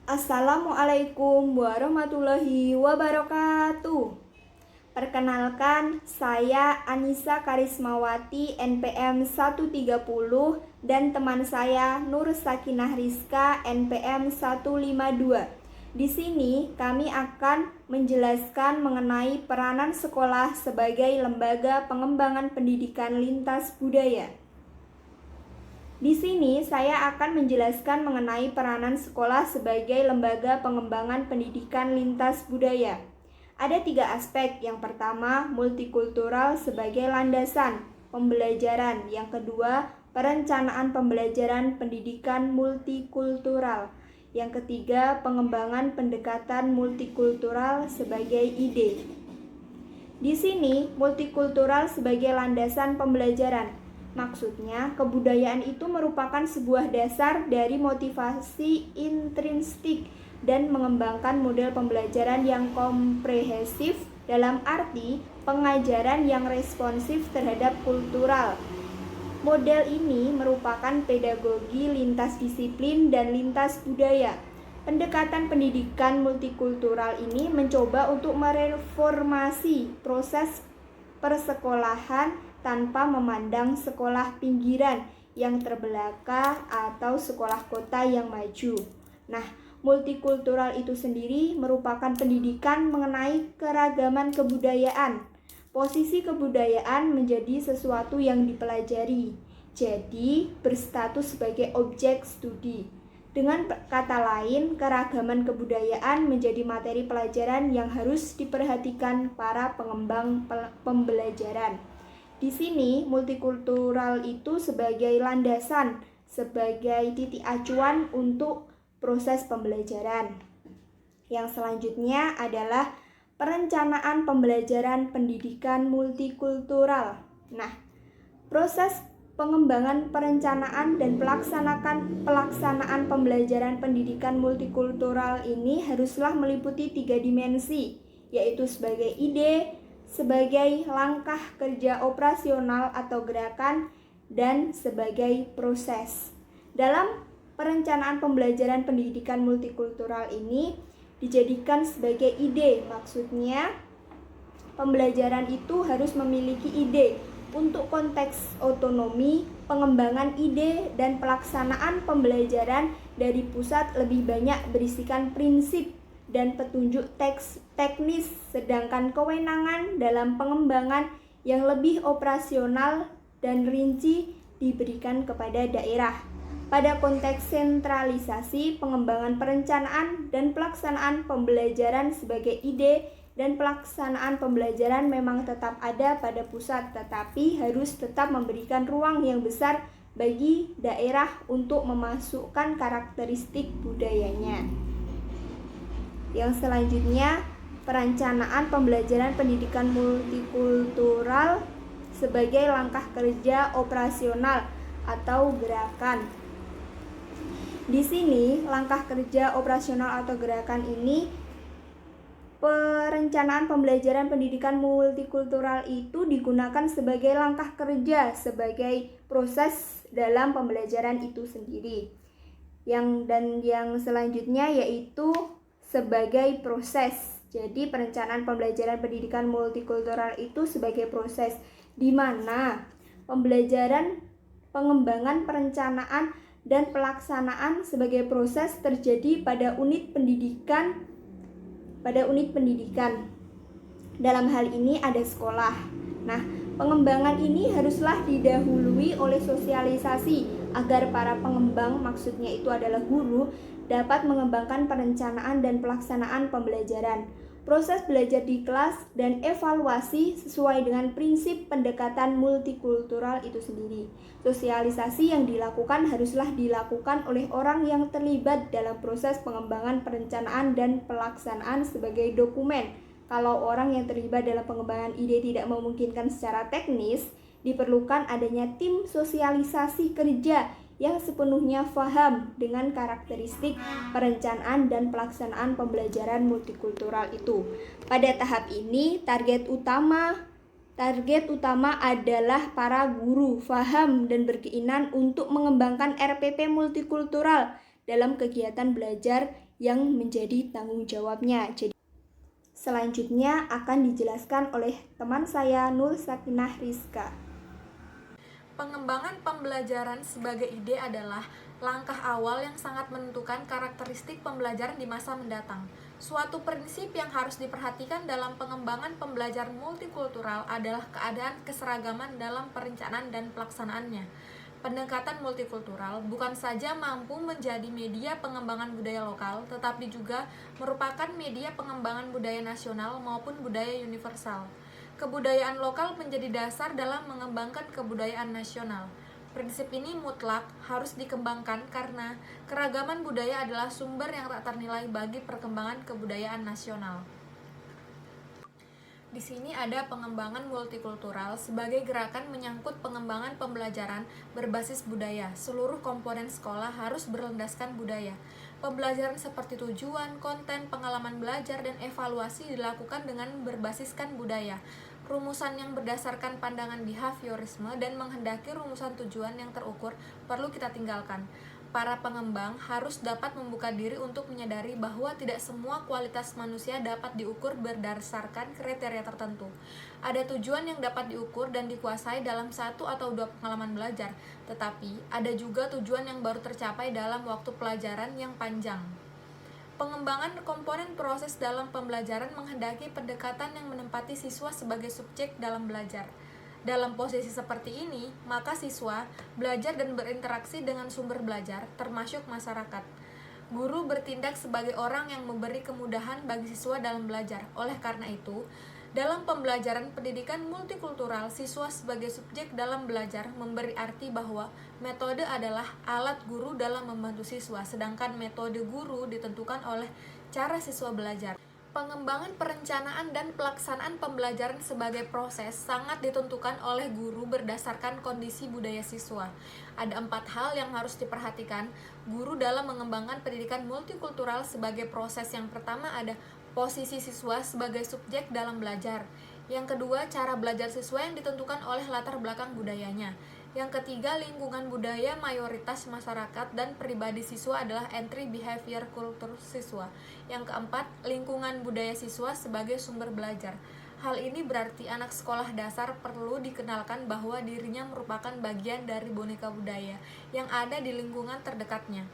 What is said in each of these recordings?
Assalamualaikum warahmatullahi wabarakatuh. Perkenalkan, saya Anissa Karismawati NPM 130 dan teman saya Nur Sakinah Rizka NPM 152. Di sini kami akan menjelaskan mengenai peranan sekolah sebagai lembaga pengembangan pendidikan lintas budaya. Di sini saya akan menjelaskan mengenai peranan sekolah sebagai lembaga pengembangan pendidikan lintas budaya. Ada 3 aspek. Yang pertama, multikultural sebagai landasan pembelajaran. Yang kedua, perencanaan pembelajaran pendidikan multikultural. Yang ketiga, pengembangan pendekatan multikultural sebagai ide. Di sini, multikultural sebagai landasan pembelajaran. Maksudnya, kebudayaan itu merupakan sebuah dasar dari motivasi intrinsik dan mengembangkan model pembelajaran yang komprehensif dalam arti pengajaran yang responsif terhadap kultural. Model ini merupakan pedagogi lintas disiplin dan lintas budaya. Pendekatan pendidikan multikultural ini mencoba untuk mereformasi proses persekolahan tanpa memandang sekolah pinggiran yang terbelakang atau sekolah kota yang maju. Nah, multikultural itu sendiri merupakan pendidikan mengenai keragaman kebudayaan. Posisi kebudayaan menjadi sesuatu yang dipelajari, jadi berstatus sebagai objek studi. Dengan kata lain, keragaman kebudayaan menjadi materi pelajaran yang harus diperhatikan para pengembang pembelajaran. Di sini, multikultural itu sebagai landasan, sebagai titik acuan untuk proses pembelajaran. Yang selanjutnya adalah perencanaan pembelajaran pendidikan multikultural. Nah, proses pengembangan perencanaan dan pelaksanaan pembelajaran pendidikan multikultural ini haruslah meliputi 3 dimensi, yaitu sebagai ide, sebagai langkah kerja operasional atau gerakan, dan sebagai proses. Dalam perencanaan pembelajaran pendidikan multikultural ini dijadikan sebagai ide. Maksudnya, pembelajaran itu harus memiliki ide untuk konteks otonomi, pengembangan ide, dan pelaksanaan pembelajaran dari pusat lebih banyak berisikan prinsip dan petunjuk teknis, sedangkan kewenangan dalam pengembangan yang lebih operasional dan rinci diberikan kepada daerah. Pada konteks sentralisasi, pengembangan perencanaan dan pelaksanaan pembelajaran sebagai ide dan pelaksanaan pembelajaran memang tetap ada pada pusat, tetapi harus tetap memberikan ruang yang besar bagi daerah untuk memasukkan karakteristik budayanya. Yang selanjutnya, perencanaan pembelajaran pendidikan multikultural sebagai langkah kerja operasional atau gerakan. Di sini, langkah kerja operasional atau gerakan ini, perencanaan pembelajaran pendidikan multikultural itu digunakan sebagai langkah kerja, sebagai proses dalam pembelajaran itu sendiri. Yang selanjutnya yaitu sebagai proses. Jadi perencanaan pembelajaran pendidikan multikultural itu sebagai proses di mana pembelajaran, pengembangan, perencanaan, dan pelaksanaan sebagai proses terjadi pada unit pendidikan. Dalam hal ini ada sekolah. Nah, pengembangan ini haruslah didahului oleh sosialisasi agar para pengembang, maksudnya itu adalah guru, dapat mengembangkan perencanaan dan pelaksanaan pembelajaran. Proses belajar di kelas dan evaluasi sesuai dengan prinsip pendekatan multikultural itu sendiri. Sosialisasi yang dilakukan haruslah dilakukan oleh orang yang terlibat dalam proses pengembangan perencanaan dan pelaksanaan sebagai dokumen. Kalau orang yang terlibat dalam pengembangan ide tidak memungkinkan secara teknis, diperlukan adanya tim sosialisasi kerja yang sepenuhnya paham dengan karakteristik perencanaan dan pelaksanaan pembelajaran multikultural itu. Pada tahap ini, target utama adalah para guru paham dan berkeinginan untuk mengembangkan RPP multikultural dalam kegiatan belajar yang menjadi tanggung jawabnya. Jadi, selanjutnya akan dijelaskan oleh teman saya Nur Sakinah Rizka. Pengembangan pembelajaran sebagai ide adalah langkah awal yang sangat menentukan karakteristik pembelajaran di masa mendatang. Suatu prinsip yang harus diperhatikan dalam pengembangan pembelajaran multikultural adalah keadaan keseragaman dalam perencanaan dan pelaksanaannya. Pendekatan multikultural bukan saja mampu menjadi media pengembangan budaya lokal, tetapi juga merupakan media pengembangan budaya nasional maupun budaya universal. Kebudayaan lokal menjadi dasar dalam mengembangkan kebudayaan nasional. Prinsip ini mutlak harus dikembangkan karena keragaman budaya adalah sumber yang tak ternilai bagi perkembangan kebudayaan nasional. Di sini ada pengembangan multikultural sebagai gerakan menyangkut pengembangan pembelajaran berbasis budaya. Seluruh komponen sekolah harus berlandaskan budaya. Pembelajaran seperti tujuan, konten, pengalaman belajar, dan evaluasi dilakukan dengan berbasiskan budaya. Rumusan yang berdasarkan pandangan behaviorisme dan menghendaki rumusan tujuan yang terukur perlu kita tinggalkan. Para pengembang harus dapat membuka diri untuk menyadari bahwa tidak semua kualitas manusia dapat diukur berdasarkan kriteria tertentu. Ada tujuan yang dapat diukur dan dikuasai dalam 1 atau 2 pengalaman belajar, tetapi ada juga tujuan yang baru tercapai dalam waktu pelajaran yang panjang. Pengembangan komponen proses dalam pembelajaran menghendaki pendekatan yang menempati siswa sebagai subjek dalam belajar. Dalam posisi seperti ini, maka siswa belajar dan berinteraksi dengan sumber belajar, termasuk masyarakat. Guru bertindak sebagai orang yang memberi kemudahan bagi siswa dalam belajar. Oleh karena itu, dalam pembelajaran pendidikan multikultural, siswa sebagai subjek dalam belajar memberi arti bahwa metode adalah alat guru dalam membantu siswa, sedangkan metode guru ditentukan oleh cara siswa belajar. Pengembangan perencanaan dan pelaksanaan pembelajaran sebagai proses sangat ditentukan oleh guru berdasarkan kondisi budaya siswa. Ada 4 hal yang harus diperhatikan guru dalam mengembangkan pendidikan multikultural sebagai proses. Yang pertama ada posisi siswa sebagai subjek dalam belajar. Yang kedua, cara belajar siswa yang ditentukan oleh latar belakang budayanya. Yang ketiga, lingkungan budaya mayoritas masyarakat dan pribadi siswa adalah entry behavior kultur siswa. Yang keempat, lingkungan budaya siswa sebagai sumber belajar. Hal ini berarti anak sekolah dasar perlu dikenalkan bahwa dirinya merupakan bagian dari boneka budaya yang ada di lingkungan terdekatnya.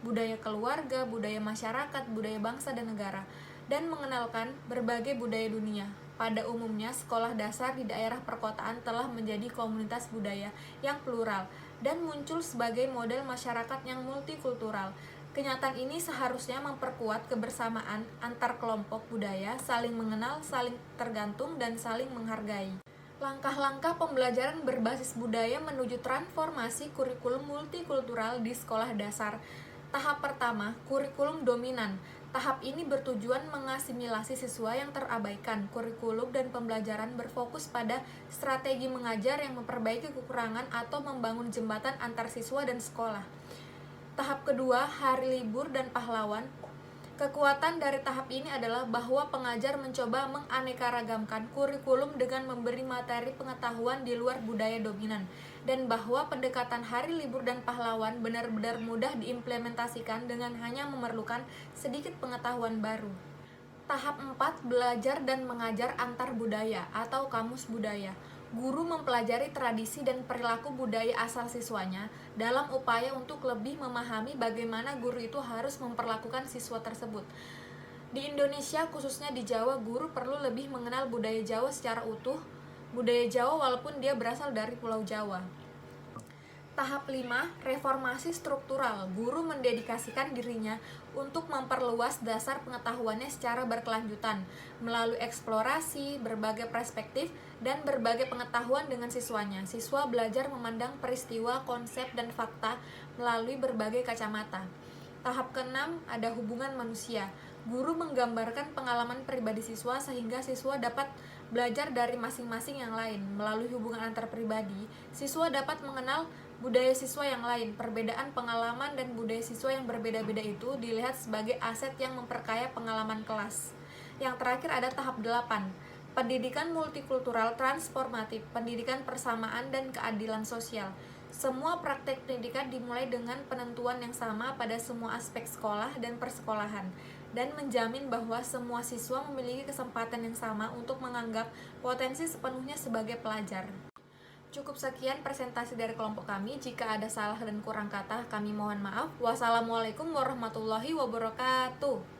Budaya keluarga, budaya masyarakat, budaya bangsa dan negara, dan mengenalkan berbagai budaya dunia. Pada umumnya, sekolah dasar di daerah perkotaan telah menjadi komunitas budaya yang plural dan muncul sebagai model masyarakat yang multikultural. Kenyataan ini seharusnya memperkuat kebersamaan antar kelompok budaya, saling mengenal, saling tergantung, dan saling menghargai. Langkah-langkah pembelajaran berbasis budaya menuju transformasi kurikulum multikultural di sekolah dasar. Tahap pertama, kurikulum dominan. Tahap ini bertujuan mengasimilasi siswa yang terabaikan. Kurikulum dan pembelajaran berfokus pada strategi mengajar yang memperbaiki kekurangan atau membangun jembatan antar siswa dan sekolah. Tahap kedua, hari libur dan pahlawan. Kekuatan dari tahap ini adalah bahwa pengajar mencoba menganeka-ragamkan kurikulum dengan memberi materi pengetahuan di luar budaya dominan, dan bahwa pendekatan hari libur dan pahlawan benar-benar mudah diimplementasikan dengan hanya memerlukan sedikit pengetahuan baru. Tahap 4, belajar dan mengajar antar budaya atau kamus budaya. Guru mempelajari tradisi dan perilaku budaya asal siswanya dalam upaya untuk lebih memahami bagaimana guru itu harus memperlakukan siswa tersebut. Di Indonesia, khususnya di Jawa, guru perlu lebih mengenal budaya Jawa secara utuh, budaya Jawa walaupun dia berasal dari Pulau Jawa. Tahap 5, reformasi struktural. Guru mendedikasikan dirinya untuk memperluas dasar pengetahuannya secara berkelanjutan melalui eksplorasi, berbagai perspektif, dan berbagai pengetahuan dengan siswanya. Siswa belajar memandang peristiwa, konsep, dan fakta melalui berbagai kacamata. Tahap ke-6, ada hubungan manusia. Guru menggambarkan pengalaman pribadi siswa sehingga siswa dapat belajar dari masing-masing yang lain. Melalui hubungan antar pribadi, siswa dapat mengenal budaya siswa yang lain. Perbedaan pengalaman dan budaya siswa yang berbeda-beda itu dilihat sebagai aset yang memperkaya pengalaman kelas. Yang terakhir ada tahap 8, pendidikan multikultural transformatif, pendidikan persamaan dan keadilan sosial. Semua praktek pendidikan dimulai dengan penentuan yang sama pada semua aspek sekolah dan persekolahan, dan menjamin bahwa semua siswa memiliki kesempatan yang sama untuk menganggap potensi sepenuhnya sebagai pelajar. Cukup sekian presentasi dari kelompok kami. Jika ada salah dan kurang kata, kami mohon maaf. Wassalamualaikum warahmatullahi wabarakatuh.